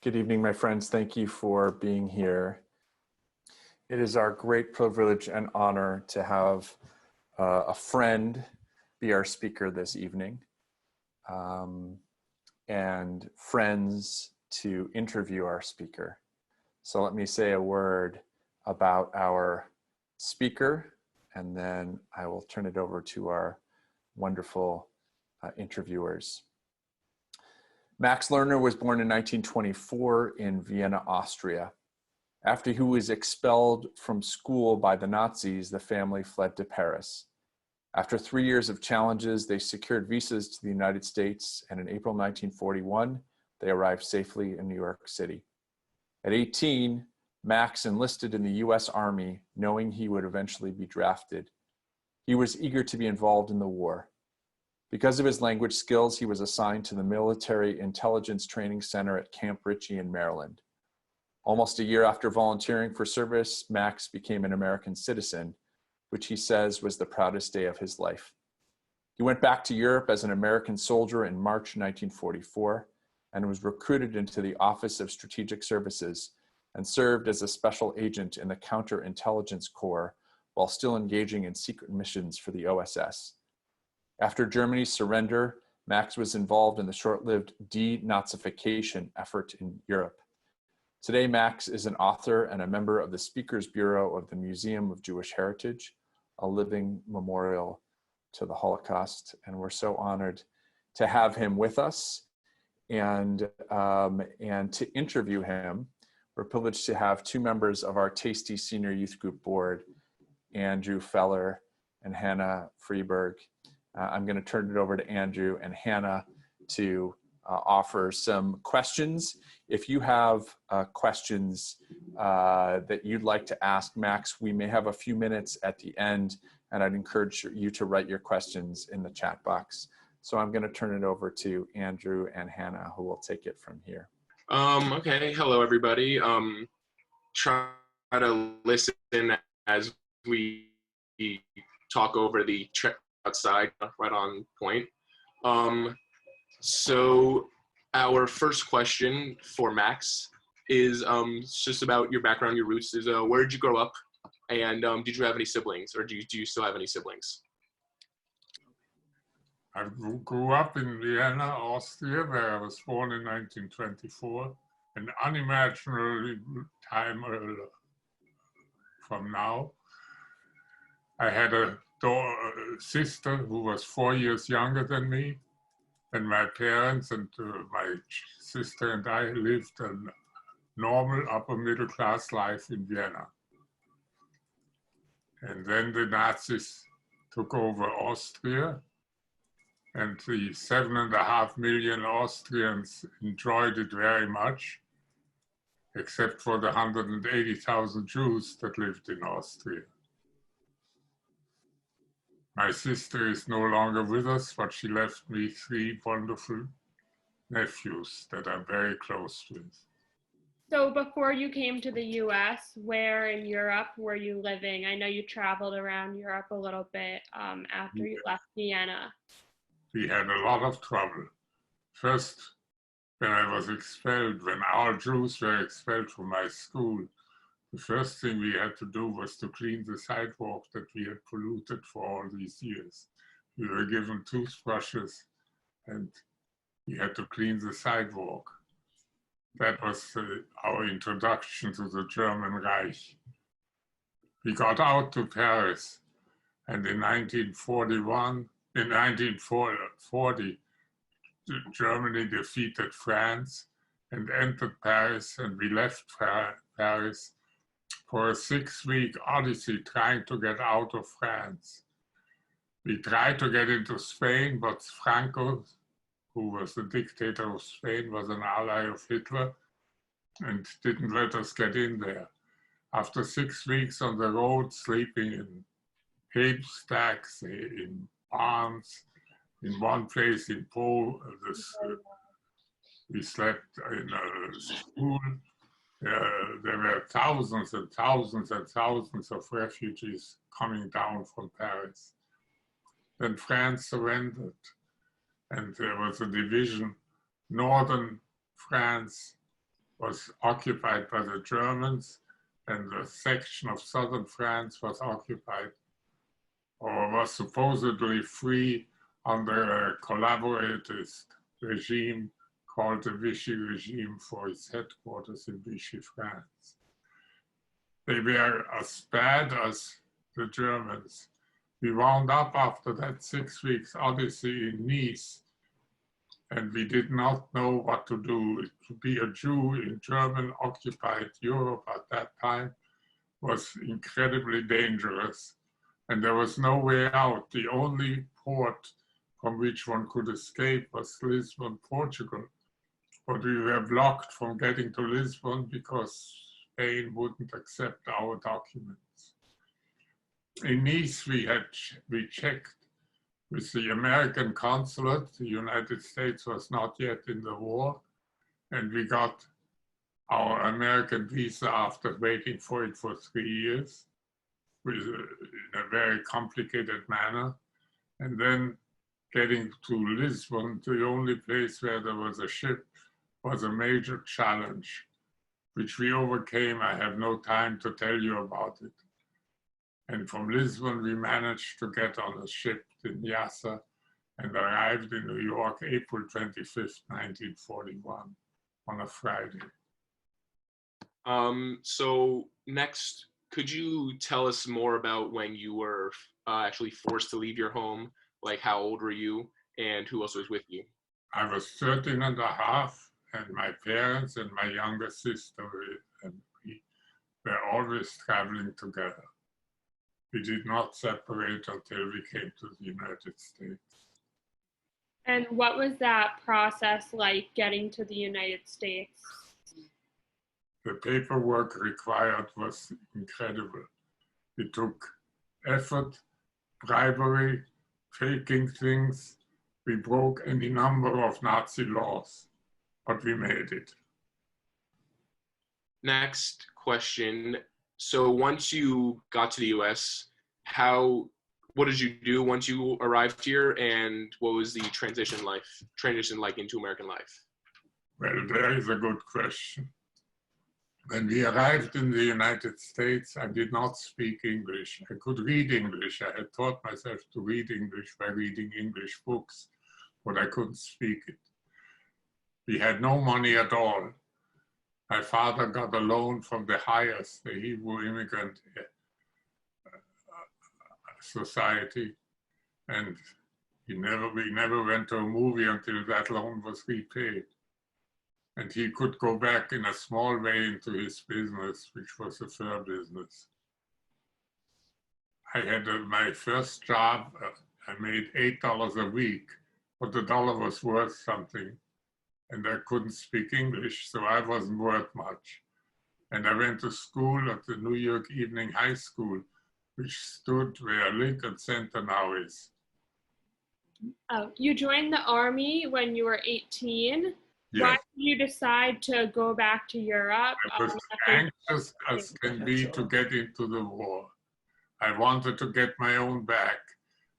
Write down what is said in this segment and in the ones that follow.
Good evening, my friends. Thank you for being here. It is our great privilege and honor to have a friend be our speaker this evening, and friends to interview our speaker. So let me say a word about our speaker, and then I will turn it over to our wonderful interviewers. Max Lerner was born in 1924 in Vienna, Austria. After he was expelled from school by the Nazis, the family fled to Paris. After 3 years of challenges, they secured visas to the United States, and in April 1941, they arrived safely in New York City. At 18, Max enlisted in the US Army, knowing he would eventually be drafted. He was eager to be involved in the war. Because of his language skills, he was assigned to the Military Intelligence Training Center at Camp Ritchie in Maryland. Almost a year after volunteering for service, Max became an American citizen, which he says was the proudest day of his life. He went back to Europe as an American soldier in March 1944 and was recruited into the Office of Strategic Services and served as a special agent in the Counterintelligence Corps while still engaging in secret missions for the OSS. After Germany's surrender, Max was involved in the short-lived denazification effort in Europe. Today, Max is an author and a member of the Speakers Bureau of the Museum of Jewish Heritage, a living memorial to the Holocaust. And we're so honored to have him with us and to interview him. We're privileged to have two members of our Tasty Senior Youth Group Board, Andrew Feller and Hannah Freeberg. I'm going to turn it over to Andrew and Hannah to offer some questions. If you have questions that you'd like to ask Max, we may have a few minutes at the end, and I'd encourage you to write your questions in the chat box. So I'm going to turn it over to Andrew and Hannah, who will take it from here. Okay, hello everybody. Try to listen as we talk over the outside, right on point. So our first question for Max is just about your background, your roots. Is where did you grow up, and did you have any siblings, or do you still have any siblings? I grew up in Vienna, Austria, where I was born in 1924, an unimaginable time from now. I had a sister who was 4 years younger than me, and my parents and my sister and I lived a normal upper middle class life in Vienna. And then the Nazis took over Austria, and the 7.5 million Austrians enjoyed it very much, except for the 180,000 Jews that lived in Austria. My sister is no longer with us, but she left me 3 wonderful nephews that I'm very close with. So before you came to the US, where in Europe were you living? I know you traveled around Europe a little bit after you left Vienna. We had a lot of trouble. First, when I was expelled, when our Jews were expelled from my school, the first thing we had to do was to clean the sidewalk that we had polluted for all these years. We were given toothbrushes and we had to clean the sidewalk. That was our introduction to the German Reich. We got out to Paris, and in 1940, Germany defeated France and entered Paris, and we left Paris for a 6-week odyssey trying to get out of France. We tried to get into Spain, but Franco, who was the dictator of Spain, was an ally of Hitler and didn't let us get in there. After 6 weeks on the road, sleeping in haystacks, in barns, in one place in Pau, we slept in a school. There were thousands and thousands and thousands of refugees coming down from Paris. Then France surrendered, and there was a division. Northern France was occupied by the Germans, and the section of southern France was occupied or was supposedly free under a collaboratist regime called the Vichy regime for its headquarters in Vichy, France. They were as bad as the Germans. We wound up after that 6 weeks odyssey in Nice, and we did not know what to do. To be a Jew in German-occupied Europe at that time was incredibly dangerous, and there was no way out. The only port from which one could escape was Lisbon, Portugal, but we were blocked from getting to Lisbon because Spain wouldn't accept our documents. In Nice, we checked with the American consulate. The United States was not yet in the war, and we got our American visa after waiting for it for 3 years, in a very complicated manner. And then getting to Lisbon, the only place where there was a ship, was a major challenge, which we overcame. I have no time to tell you about it. And from Lisbon, we managed to get on a ship in Nyassa and arrived in New York April 25th, 1941, on a Friday. So next, could you tell us more about when you were actually forced to leave your home? Like, how old were you and who else was with you? I was 13 and a half, and my parents and my younger sister and we were always traveling together. We did not separate until we came to the United States. And what was that process like getting to the United States? The paperwork required was incredible. It took effort, bribery, faking things. We broke any number of Nazi laws, but we made it. Next question. So once you got to the US, what did you do once you arrived here, and what was the transition like into American life? Well, there is a good question. When we arrived in the United States, I did not speak English. I could read English. I had taught myself to read English by reading English books, but I couldn't speak it. We had no money at all. My father got a loan from the HIAS, the Hebrew Immigrant Society, and we never went to a movie until that loan was repaid. And he could go back in a small way into his business, which was a fur business. I had my first job. I made $8 a week, but the dollar was worth something. And I couldn't speak English, so I wasn't worth much. And I went to school at the New York Evening High School, which stood where Lincoln Center now is. Oh, you joined the Army when you were 18. Yes. Why did you decide to go back to Europe? I was anxious as can be to get into the war. I wanted to get my own back.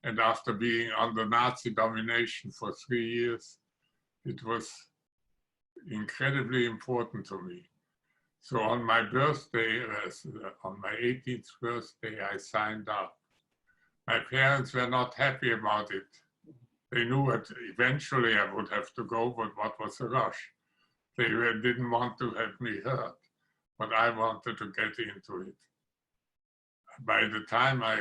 And after being under Nazi domination for 3 years, it was incredibly important to me. So on my birthday, on my 18th birthday, I signed up. My parents were not happy about it. They knew that eventually I would have to go, but what was a rush? They didn't want to have me hurt, but I wanted to get into it. By the time I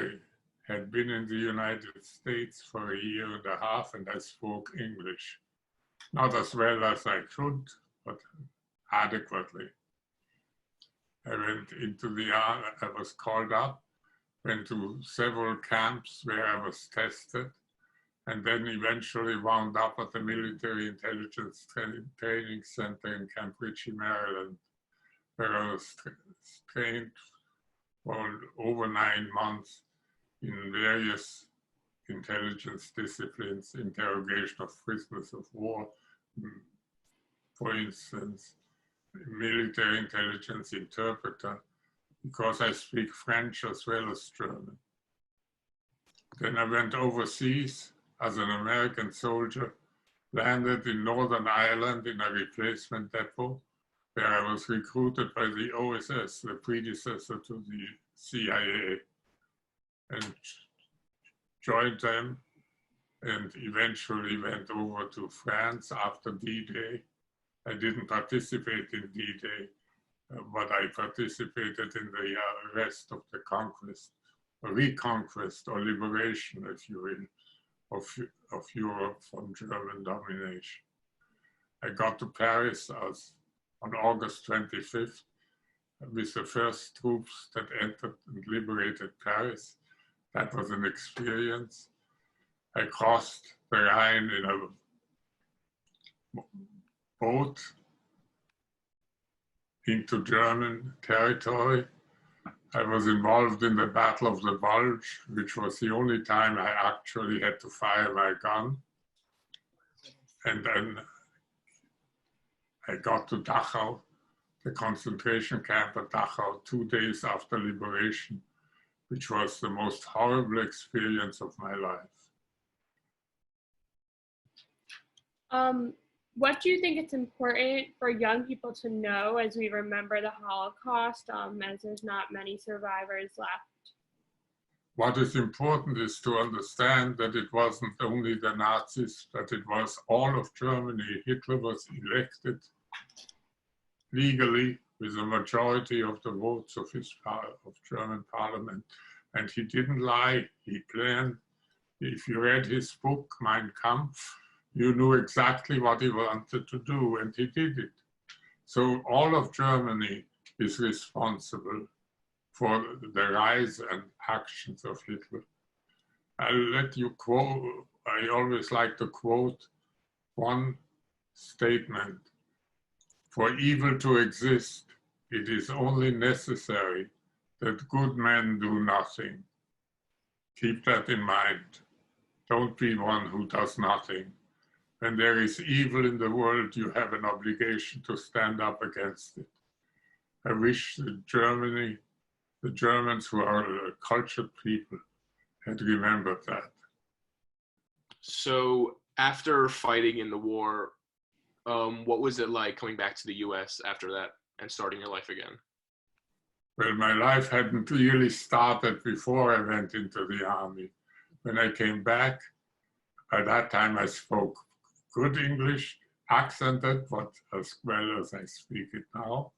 had been in the United States for 1.5 years, and I spoke English. Not as well as I should, but adequately. I went into the army, I was called up, went to several camps where I was tested, and then eventually wound up at the Military Intelligence Training Center in Camp Ritchie, Maryland, where I was trained for over 9 months in various intelligence disciplines, interrogation of prisoners of war, for instance, military intelligence interpreter, because I speak French as well as German. Then I went overseas as an American soldier, landed in Northern Ireland in a replacement depot, where I was recruited by the OSS, the predecessor to the CIA, and joined them, and eventually went over to France after D-Day. I didn't participate in D-Day, but I participated in the rest of the conquest, or reconquest, or liberation, if you will, of Europe from German domination. I got to Paris on August 25th with the first troops that entered and liberated Paris. That was an experience. I crossed the Rhine in a boat into German territory. I was involved in the Battle of the Bulge, which was the only time I actually had to fire my gun. And then I got to Dachau, the concentration camp at Dachau, 2 days after liberation, which was the most horrible experience of my life. What do you think it's important for young people to know as we remember the Holocaust, as there's not many survivors left? What is important is to understand that it wasn't only the Nazis, but it was all of Germany. Hitler was elected legally with a majority of the votes of German parliament. And he didn't lie, he planned. If you read his book, Mein Kampf, you knew exactly what he wanted to do, and he did it. So all of Germany is responsible for the rise and actions of Hitler. I'll let you quote, I always like to quote one statement. For evil to exist, it is only necessary that good men do nothing. Keep that in mind. Don't be one who does nothing. When there is evil in the world, you have an obligation to stand up against it. I wish that the Germans, who are a cultured people, had remembered that. So after fighting in the war, what was it like coming back to the US after that and starting your life again? Well, my life hadn't really started before I went into the army. When I came back, by that time I spoke good English, accented, but as well as I speak it now.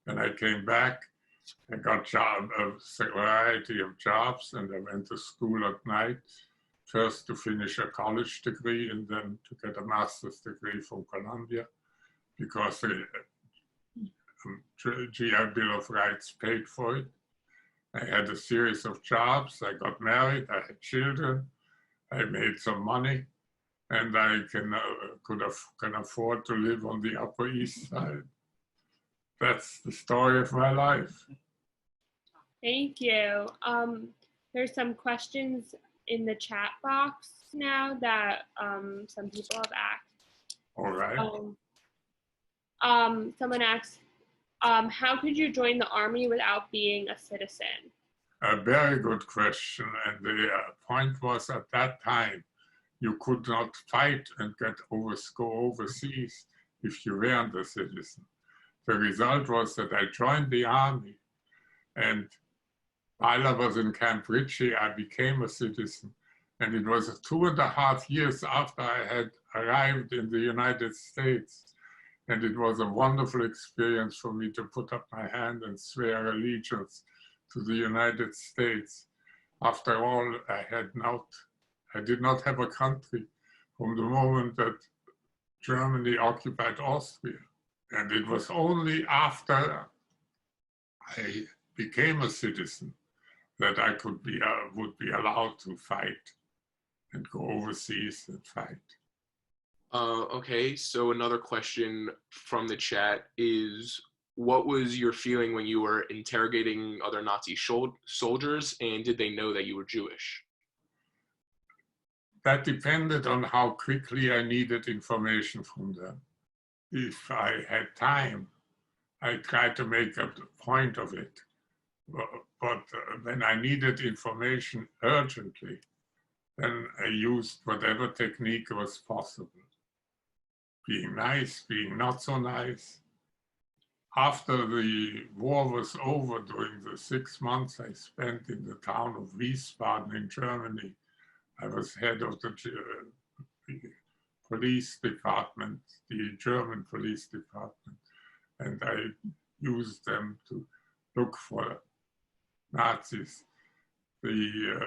When I came back, I got a variety of jobs, and I went to school at night, first to finish a college degree and then to get a master's degree from Columbia, because the GI Bill of Rights paid for it. I had a series of jobs. I got married, I had children, I made some money, and I can afford to live on the Upper East Side. That's the story of my life. Thank you. There's some questions in the chat box now that some people have asked. All right. Someone asked, how could you join the army without being a citizen? A very good question. And the point was, at that time, you could not fight and go overseas if you weren't a citizen. The result was that I joined the army, and while I was in Camp Ritchie, I became a citizen. And it was 2.5 years after I had arrived in the United States. And it was a wonderful experience for me to put up my hand and swear allegiance to the United States. After all, I did not have a country from the moment that Germany occupied Austria. And it was only after I became a citizen that I would be allowed to fight and go overseas and fight. Okay, so another question from the chat is, what was your feeling when you were interrogating other Nazi soldiers, and did they know that you were Jewish? That depended on how quickly I needed information from them. If I had time, I tried to make a point of it. But when I needed information urgently, then I used whatever technique was possible. Being nice, being not so nice. After the war was over, during the 6 months I spent in the town of Wiesbaden in Germany, I was head of the police department, the German police department, and I used them to look for Nazis. The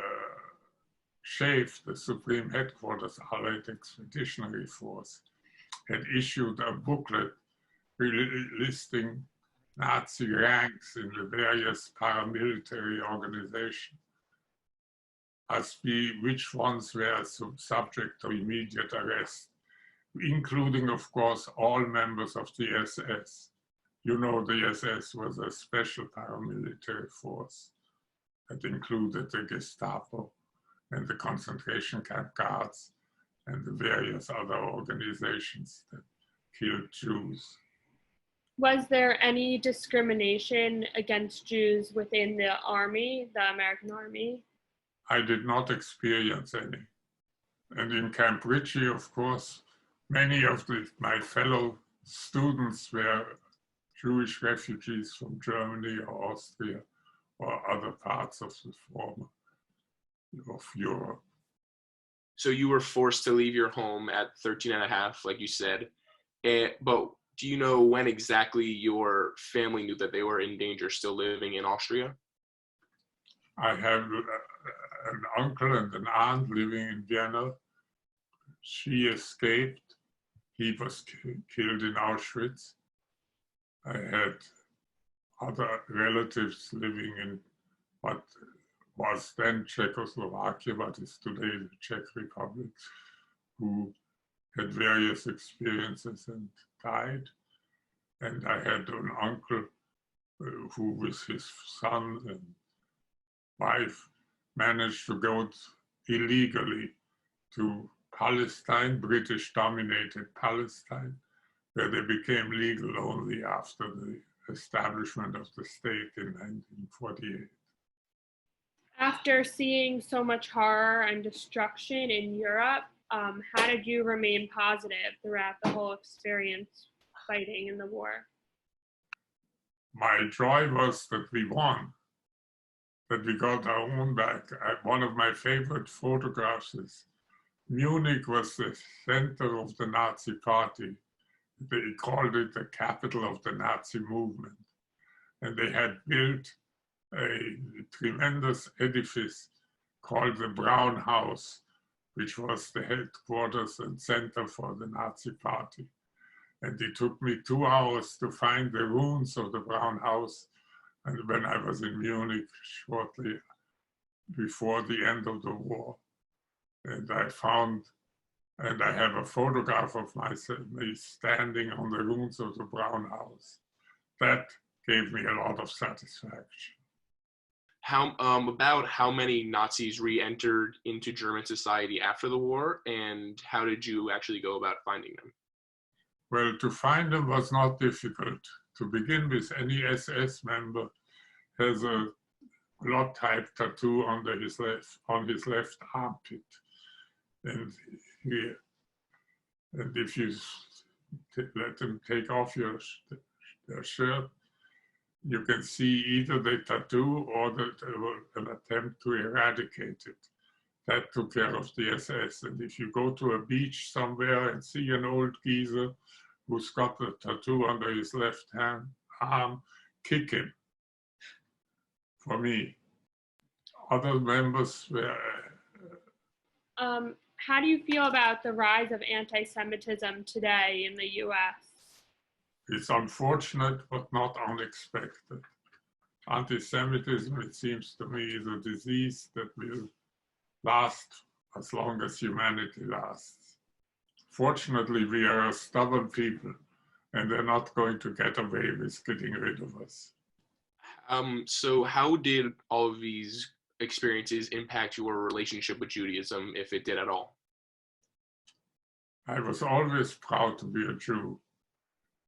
SHAEF, the Supreme Headquarters Allied Expeditionary Force, had issued a booklet listing Nazi ranks in the various paramilitary organizations as which ones were subject to immediate arrest, including, of course, all members of the SS. You know, the SS was a special paramilitary force that included the Gestapo and the concentration camp guards and the various other organizations that killed Jews. Was there any discrimination against Jews within the army, the American army? I did not experience any. And in Camp Ritchie, of course, many of my fellow students were Jewish refugees from Germany or Austria or other parts of the former of Europe. So you were forced to leave your home at 13 and a half, like you said. But do you know when exactly your family knew that they were in danger still living in Austria? I have an uncle and an aunt living in Vienna. She escaped. He was killed in Auschwitz. I had other relatives living in what was then Czechoslovakia, but is today the Czech Republic, who had various experiences and died. And I had an uncle who, with his son and wife, managed to go illegally to Palestine, British-dominated Palestine, where they became legal only after the establishment of the state in 1948. After seeing so much horror and destruction in Europe, how did you remain positive throughout the whole experience fighting in the war? My joy was that we won, that we got our own back. One of my favorite photographs is Munich was the center of the Nazi party. They called it the capital of the Nazi movement. And they had built a tremendous edifice called the Brown House, which was the headquarters and center for the Nazi party. And it took me 2 hours to find the ruins of the Brown House. And when I was in Munich shortly before the end of the war, and I found, and I have a photograph of me standing on the ruins of the Brown House. That gave me a lot of satisfaction. About how many Nazis re-entered into German society after the war, and how did you actually go about finding them? Well, to find them was not difficult. To begin with, any SS member has a blood-type tattoo on his left armpit. And here, and if you let them take off their shirt, you can see either the tattoo or an attempt to eradicate it. That took care of the SS. And if you go to a beach somewhere and see an old geezer who's got a tattoo under his left arm, kick him. For me, other members were. How do you feel about the rise of anti-Semitism today in the US? It's unfortunate, but not unexpected. Anti-Semitism, it seems to me, is a disease that will last as long as humanity lasts. Fortunately, we are a stubborn people, and they're not going to get away with getting rid of us. So how did all of these experiences impact your relationship with Judaism, if it did at all? I was always proud to be a Jew.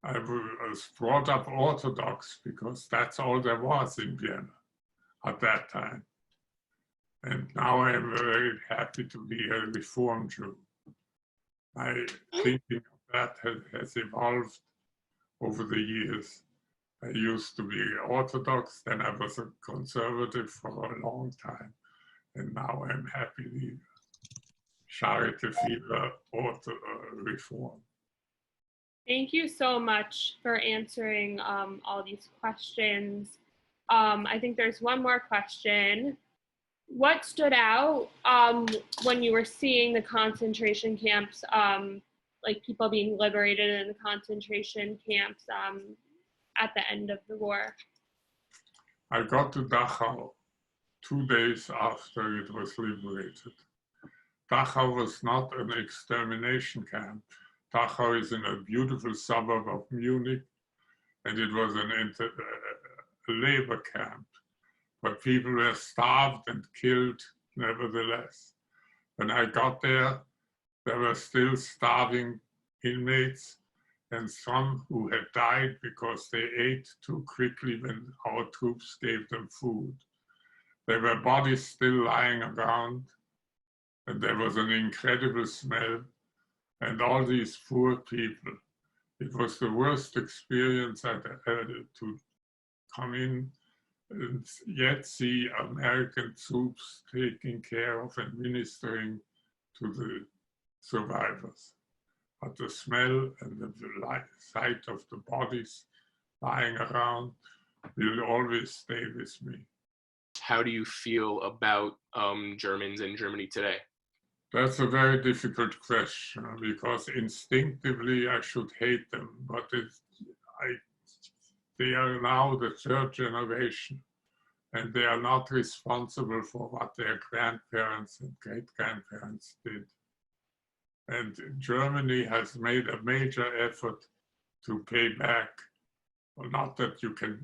I was brought up Orthodox because that's all there was in Vienna at that time. And now I am very happy to be a Reformed Jew. My thinking of that has evolved over the years. I used to be Orthodox, then I was a conservative for a long time, and now I'm happily Charité Reform. Thank you so much for answering all these questions. I think there's one more question. What stood out when you were seeing the concentration camps, like people being liberated in the concentration camps at the end of the war? I got to Dachau 2 days after it was liberated. Dachau was not an extermination camp. Dachau is in a beautiful suburb of Munich, and it was a labor camp, but people were starved and killed nevertheless. When I got there were still starving inmates and some who had died because they ate too quickly when our troops gave them food. There were bodies still lying around, and there was an incredible smell, and all these poor people. It was the worst experience I'd had to come in and yet see American troops taking care of and ministering to the survivors. But the smell and the sight of the bodies lying around will always stay with me. How do you feel about Germans in Germany today? That's a very difficult question because instinctively I should hate them, but they are now the third generation and they are not responsible for what their grandparents and great-grandparents did. And Germany has made a major effort to pay back, well, not that you can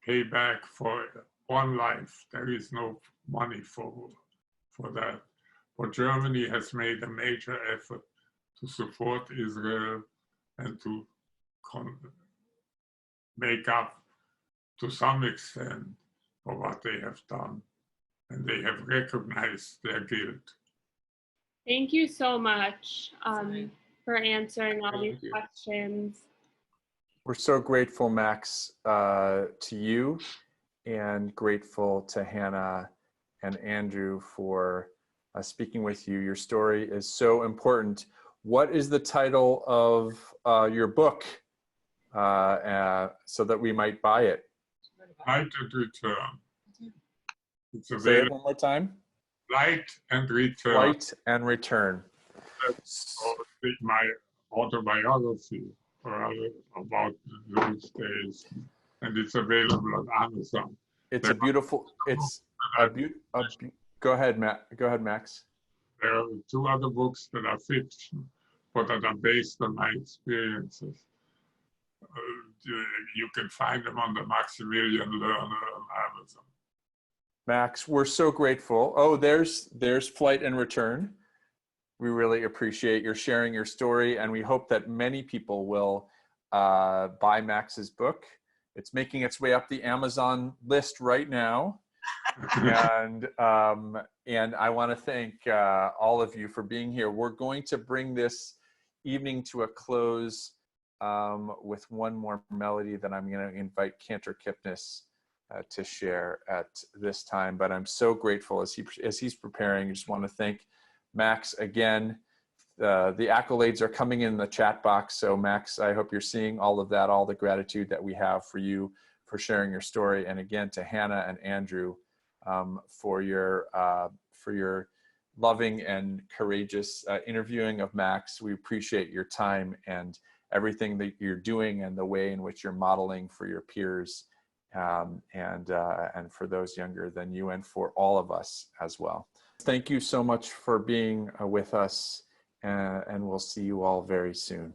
pay back for one life, there is no money for that. But Germany has made a major effort to support Israel and to make up to some extent for what they have done. And they have recognized their guilt. Thank you so much for answering all these questions. We're so grateful, Max, to you, and grateful to Hannah and Andrew for speaking with you. Your story is so important. What is the title of your book so that we might buy it? Light and Return. It's available. Say it one more time. Light and Return. Light and Return. That's my autobiography about those days, and it's available on Amazon. It's a beautiful. Go ahead, Matt. Go ahead, Max. There are 2 other books that are fiction, but that are based on my experiences. You can find them on the Maximilian Lerner on Amazon. Max, we're so grateful. Oh, there's Flight and Return. We really appreciate your sharing your story, and we hope that many people will buy Max's book. It's making its way up the Amazon list right now. And I want to thank all of you for being here. We're going to bring this evening to a close with one more melody that I'm going to invite Cantor Kipnis to share at this time. But I'm so grateful as he's preparing. I just want to thank Max again. The accolades are coming in the chat box. So Max, I hope you're seeing all of that, all the gratitude that we have for you for sharing your story. And again, to Hannah and Andrew for your loving and courageous interviewing of Max. We appreciate your time and everything that you're doing and the way in which you're modeling for your peers and for those younger than you and for all of us as well. Thank you so much for being with us, and we'll see you all very soon.